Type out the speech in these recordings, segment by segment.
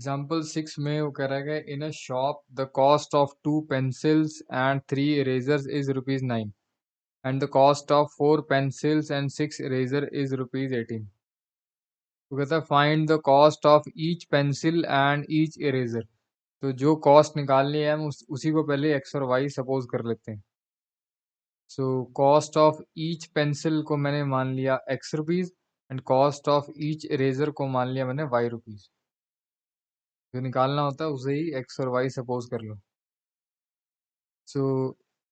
Example 6 में वो कह रहा है कि in a shop the cost of 2 pencils and 3 erasers is ₹9 and the cost of 4 pencils and 6 eraser is ₹18। तो कहता है find the cost of each pencil and each eraser. तो जो कॉस्ट निकालनी है हम उसी को पहले एक्स और वाई सपोज कर लेते हैं। So cost of each pencil को मैंने मान लिया x rupees and cost of each eraser को मान लिया मैंने वाई रुपीज़। जो निकालना होता है उसे ही एक्स और वाई सपोज कर लो। सो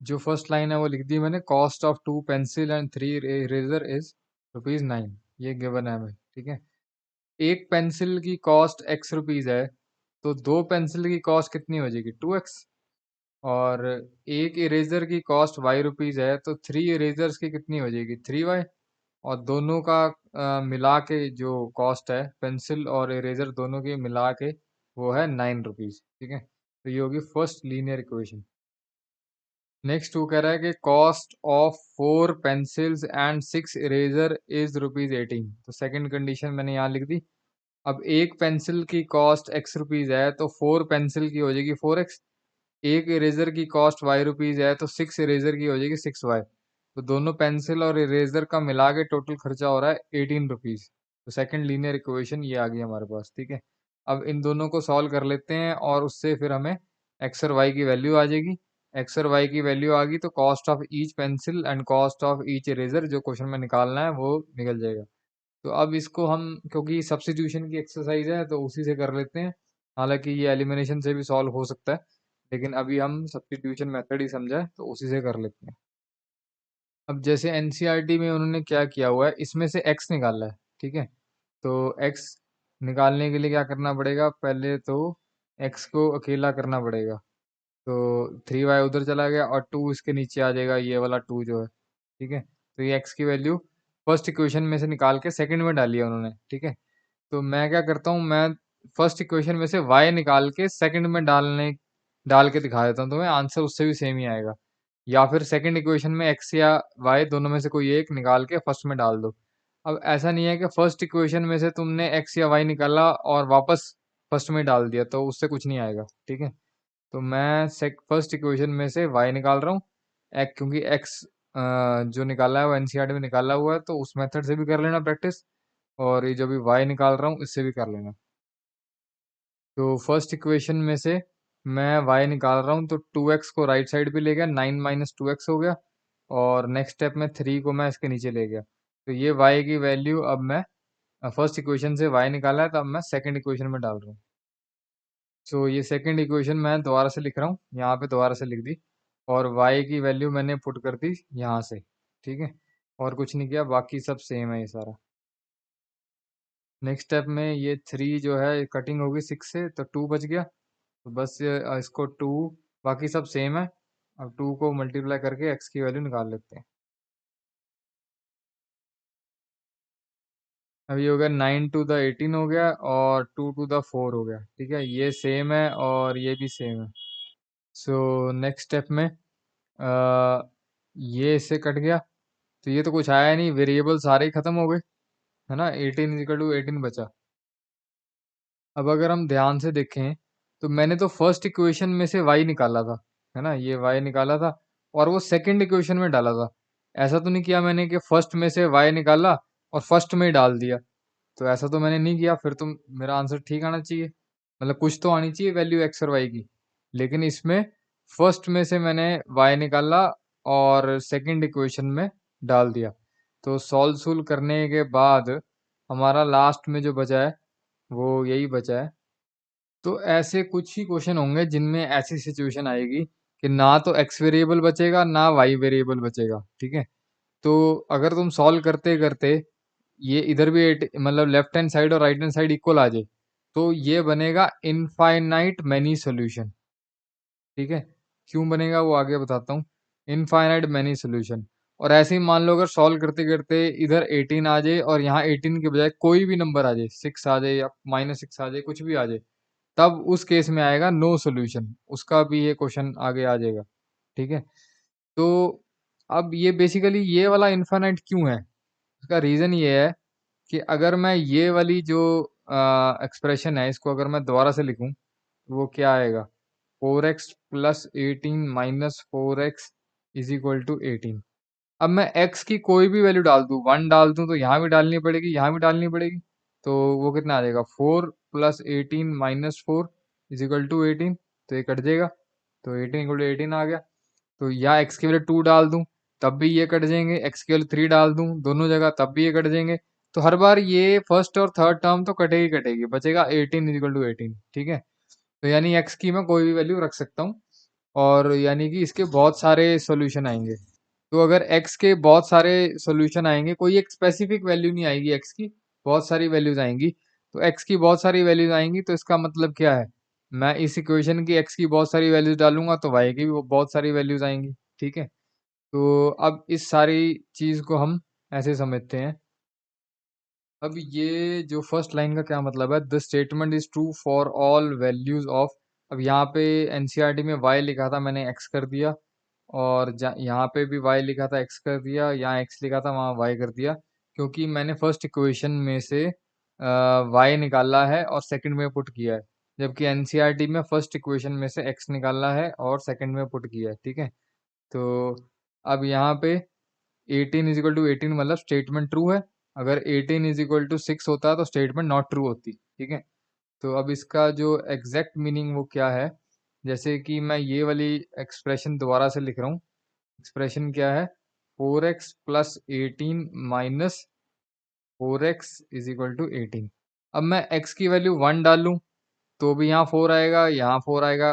जो फर्स्ट लाइन है वो लिख दी मैंने, cost of 2 pencil and 3 eraser is ₹9। ये गिवन है हमें, ठीक है। एक पेंसिल की कॉस्ट एक्स रुपीज़ है, तो 2 पेंसिल की कॉस्ट कितनी हो जाएगी 2x। और एक इरेजर की कॉस्ट वाई रुपीज़ है, तो 3 इरेजर्स की कितनी हो जाएगी 3y। और दोनों का मिला के जो कॉस्ट है पेंसिल और इरेजर दोनों की मिला के वो है 9 रुपीज़, ठीक है। तो ये होगी फर्स्ट लीनियर इक्वेशन। नेक्स्ट वो कह रहा है कि cost of 4 pencils and 6 eraser is ₹18। तो सेकंड कंडीशन मैंने यहाँ लिख दी। अब एक पेंसिल की कॉस्ट एक्स रुपीज़ है, तो 4 पेंसिल की हो जाएगी 4x। एक इरेजर की कॉस्ट वाई रुपीज़ है, तो 6 इरेजर की हो जाएगी 6y। तो दोनों पेंसिल और इरेजर का मिला के टोटल खर्चा हो रहा है 18 रुपीज़। तो सेकंड लीनियर इक्वेशन ये आ गई हमारे पास, ठीक है। अब इन दोनों को सॉल्व कर लेते हैं और उससे फिर हमें एक्स और वाई की वैल्यू आ जाएगी। एक्स और वाई की वैल्यू आ गई तो cost of each pencil and cost of each eraser जो क्वेश्चन में निकालना है वो निकल जाएगा। तो अब इसको हम, क्योंकि सब्स्टिट्यूशन की एक्सरसाइज है, तो उसी से कर लेते हैं। हालांकि ये एलिमिनेशन से भी सॉल्व हो सकता है, लेकिन अभी हम सब्स्टिट्यूशन मेथड ही समझा है तो उसी से कर लेते हैं। अब जैसे एनसीईआरटी में उन्होंने क्या किया हुआ है, इसमें से एक्स निकाला है, ठीक है। तो एक्स निकालने के लिए क्या करना पड़ेगा, पहले तो एक्स को अकेला करना पड़ेगा। तो 3y उधर चला गया और 2 इसके नीचे आ जाएगा, ये वाला 2 जो है, ठीक है। तो ये एक्स की वैल्यू फर्स्ट इक्वेशन में से निकाल के सेकंड में डाली है उन्होंने, ठीक है। तो मैं क्या करता हूँ, मैं फर्स्ट इक्वेशन में से y निकाल के सेकंड में डाल के दिखा देता हूँ, तो मैं आंसर उससे भी सेम ही आएगा। या फिर सेकंड इक्वेशन में x या y दोनों में से कोई एक निकाल के फर्स्ट में डाल दो। अब ऐसा नहीं है कि फर्स्ट इक्वेशन में से तुमने x या y निकाला और वापस फर्स्ट में डाल दिया, तो उससे कुछ नहीं आएगा, ठीक है। तो मैं फर्स्ट इक्वेशन में से y निकाल रहा हूँ। क्योंकि x जो निकाला है वो एनसीईआरटी में निकाला हुआ है, तो उस मेथड से भी कर लेना प्रैक्टिस, और ये जो भी y निकाल रहा हूँ इससे भी कर लेना। तो फर्स्ट इक्वेशन में से मैं y निकाल रहा हूँ, तो 2x को राइट साइड पे ले गया, 9 माइनस 2x हो गया। और नेक्स्ट स्टेप में 3 को मैं इसके नीचे ले गया। तो ये y की वैल्यू अब मैं फर्स्ट इक्वेशन से y निकाला है, तो अब मैं सेकंड इक्वेशन में डाल रहा हूँ। सो ये सेकंड इक्वेशन मैं दोबारा से लिख रहा हूँ, यहाँ पे दोबारा से लिख दी। और y की वैल्यू मैंने पुट कर दी यहाँ से, ठीक है। और कुछ नहीं किया, बाकी सब सेम है ये सारा। नेक्स्ट स्टेप में ये 3 जो है कटिंग होगी 6 से, तो 2 बच गया। तो बस इसको 2, बाकी सब सेम है। अब 2 को मल्टीप्लाई करके x की वैल्यू निकाल लेते हैं। अब ये हो गया 9 टू द 18 हो गया और 2 टू द 4 हो गया, ठीक है। ये सेम है और ये भी सेम है। सो नेक्स्ट स्टेप में ये इससे कट गया, तो ये तो कुछ आया नहीं, वेरिएबल सारे ही खत्म हो गए, है ना। 18 इक्वल टू 18 बचा। अब अगर हम ध्यान से देखें, तो मैंने तो फर्स्ट इक्वेशन में से y निकाला था, है ना, ये y निकाला था और वो सेकंड इक्वेशन में डाला था। ऐसा तो नहीं किया मैंने कि फर्स्ट में से y निकाला और फर्स्ट में ही डाल दिया। तो ऐसा तो मैंने नहीं किया, फिर तो मेरा आंसर ठीक आना चाहिए, मतलब कुछ तो आनी चाहिए वैल्यू x और y की। लेकिन इसमें फर्स्ट में से मैंने y निकाला और सेकंड इक्वेशन में डाल दिया। तो सॉल्व करने के बाद हमारा लास्ट में जो बचा है वो यही बचा है। तो ऐसे कुछ ही क्वेश्चन होंगे जिनमें ऐसी सिचुएशन आएगी कि ना तो x वेरिएबल बचेगा ना y वेरिएबल बचेगा, ठीक है। तो अगर तुम सॉल्व करते करते ये इधर भी मतलब लेफ्ट हैंड साइड और राइट हैंड साइड इक्वल आ जाए, तो ये बनेगा इनफाइनाइट मैनी सॉल्यूशन, ठीक है। क्यों बनेगा वो आगे बताता हूँ। Infinite many solution. और ऐसे ही मान लो अगर सॉल्व करते करते इधर 18 आ जाए और यहाँ 18 के बजाय कोई भी नंबर आ जाए, 6 आ जाए या -6 आ जाए, कुछ भी आ जाए, तब उस केस में आएगा नो सॉल्यूशन, उसका भी ये क्वेश्चन आगे आ जाएगा, ठीक है। तो अब ये बेसिकली ये वाला इनफाइनाइट क्यों है, उसका रीज़न ये है कि अगर मैं ये वाली जो एक्सप्रेशन है, इसको अगर मैं दोबारा से लिखूँ, तो वो क्या आएगा? 4x plus 18 minus 4x is equal to 18। अब मैं x की कोई भी वैल्यू डाल दूँ, 1 डाल दूँ तो यहाँ भी डालनी पड़ेगी, यहाँ भी डालनी पड़ेगी। तो वो कितना आ जाएगा? 4 plus 18 minus 4 is equal to 18, तो ये कट जाएगा। तो 18 इक्वल टू 18 आ गया। तो यहाँ x की वैल्यू 2 डाल दूँ, तब भी ये कट जाएँगे, x की वैल्यू 3 डाल दूँ दोनों जगह, तब भी ये कट जाएँगे। तो हर बार ये फर्स्ट और थर्ड टर्म तो कटेगी कटेगी, बचेगा 18 इज़ इक्वल टू 18, ठीक है? तो यानी x की मैं कोई भी वैल्यू रख सकता हूँ और यानी कि इसके बहुत सारे सॉल्यूशन आएँगे। तो अगर x के बहुत सारे सॉल्यूशन आएँगे, कोई एक स्पेसिफिक वैल्यू नहीं आएगी x की, बहुत सारी वैल्यूज़ आएँगी। तो x की बहुत सारी वैल्यूज़ आएँगी तो इसका मतलब क्या है? मैं इस इक्वेशन की x की बहुत सारी वैल्यूज़ डालूँगा तो y की भी बहुत सारी वैल्यूज़ आएँगी, ठीक है? तो अब इस सारी चीज़ को हम ऐसे समझते हैं। अब ये जो फर्स्ट लाइन का क्या मतलब है? The statement is true for all values of. अब यहाँ पे एनसीईआरटी में y लिखा था, मैंने x कर दिया और यहाँ पे भी y लिखा था, x कर दिया, यहाँ x लिखा था, वहाँ y कर दिया, क्योंकि मैंने फर्स्ट इक्वेशन में से y निकाला है और सेकंड में पुट किया है, जबकि एनसीईआरटी में फर्स्ट इक्वेशन में से x निकाला है और सेकंड में पुट किया है, ठीक है? तो अब यहाँ पे 18 इज़ इक्वल टू 18 मतलब स्टेटमेंट ट्रू है। अगर 18 इज़ इक्वल टू 6 होता तो स्टेटमेंट नॉट ट्रू होती, ठीक है? तो अब इसका जो एग्ज़ैक्ट मीनिंग वो क्या है? जैसे कि मैं ये वाली एक्सप्रेशन दोबारा से लिख रहा हूँ। एक्सप्रेशन क्या है? 4x plus 18 minus 4x is equal to 18। अब मैं x की वैल्यू 1 डालूँ तो भी यहाँ 4 आएगा, यहाँ 4 आएगा,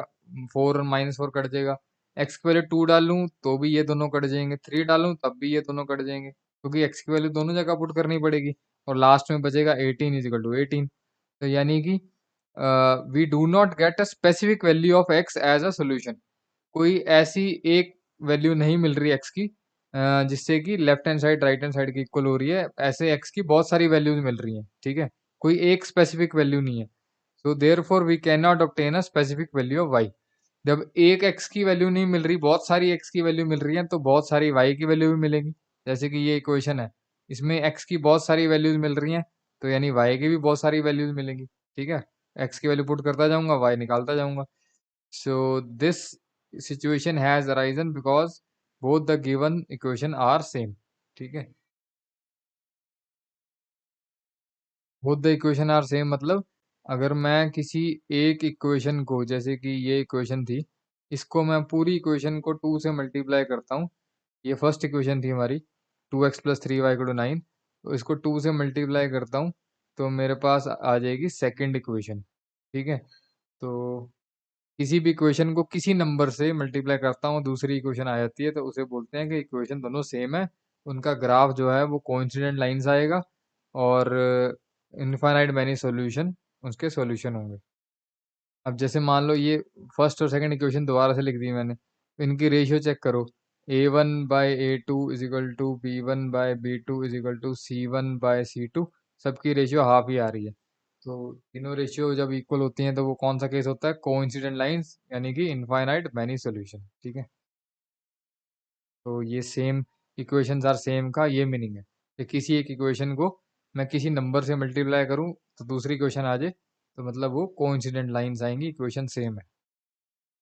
4 माइनस 4 कट जाएगा। x की वैल्यू 2 डालूँ तो भी ये दोनों कट जाएँगे, 3 डालूँ तब भी ये दोनों कट जाएँगे, क्योंकि x की वैल्यू दोनों जगह पुट करनी पड़ेगी और लास्ट में बचेगा 18 इज़ इक्वल टू 18। तो यानी कि we do not get a specific value of x as a solution. कोई ऐसी एक वैल्यू नहीं मिल रही x की जिससे कि left hand side right hand side की इक्वल हो रही है। ऐसे x की बहुत सारी वैल्यूज़ मिल रही हैं, ठीक है? कोई एक स्पेसिफिक वैल्यू नहीं है। So therefore we can not obtain a specific value of y। जब एक x की वैल्यू नहीं मिल रही, बहुत सारी x की वैल्यू मिल रही है, तो बहुत सारी y की वैल्यू भी मिलेगी। जैसे कि ये इक्वेशन है, इसमें x की बहुत सारी वैल्यूज़ मिल रही हैं, तो यानी y की भी बहुत सारी वैल्यूज़ मिलेंगी, ठीक है? x की वैल्यू पुट करता जाऊँगा, y निकालता जाऊँगा। So this situation has arisen because both the given equation are same. ठीक है? both the equation are same मतलब अगर मैं किसी एक इक्वेशन को, जैसे कि ये इक्वेशन थी, इसको मैं पूरी इक्वेशन को 2 से मल्टीप्लाई करता हूँ। ये फर्स्ट इक्वेशन थी हमारी, 2x plus 3y equal to 9। तो इसको 2 से मल्टीप्लाई करता हूँ तो मेरे पास आ जाएगी सेकंड इक्वेशन। ठीक है? तो किसी भी इक्वेशन को किसी नंबर से मल्टीप्लाई करता हूँ, दूसरी इक्वेशन आ जाती है, तो उसे बोलते हैं कि इक्वेशन दोनों सेम है। उनका ग्राफ जो है वो कोइंसिडेंट लाइन्स आएगा और इनफाइनाइट मैनी सॉल्यूशन उसके सॉल्यूशन होंगे। अब जैसे मान लो ये फर्स्ट और सेकंड इक्वेशन दोबारा से लिख दी मैंने, तो इनकी रेशियो चेक करो। a1/a2 is equal to b1/b2 is equal to c1/c2, सबकी रेशियो हाफ ही आ रही है। तो तीनों रेशियो जब इक्वल होती हैं तो वो कौन सा केस होता है? कोइंसिडेंट लाइंस, यानी कि इनफाइनाइट मैनी सॉल्यूशन, ठीक है? तो ये सेम इक्वेशंस आर सेम का ये मीनिंग है कि किसी एक इक्वेशन को मैं किसी नंबर से मल्टीप्लाई करूं तो दूसरी इक्वेशन आ जाए, तो मतलब वो कोइंसिडेंट लाइंस आएंगी, इक्वेशन सेम है।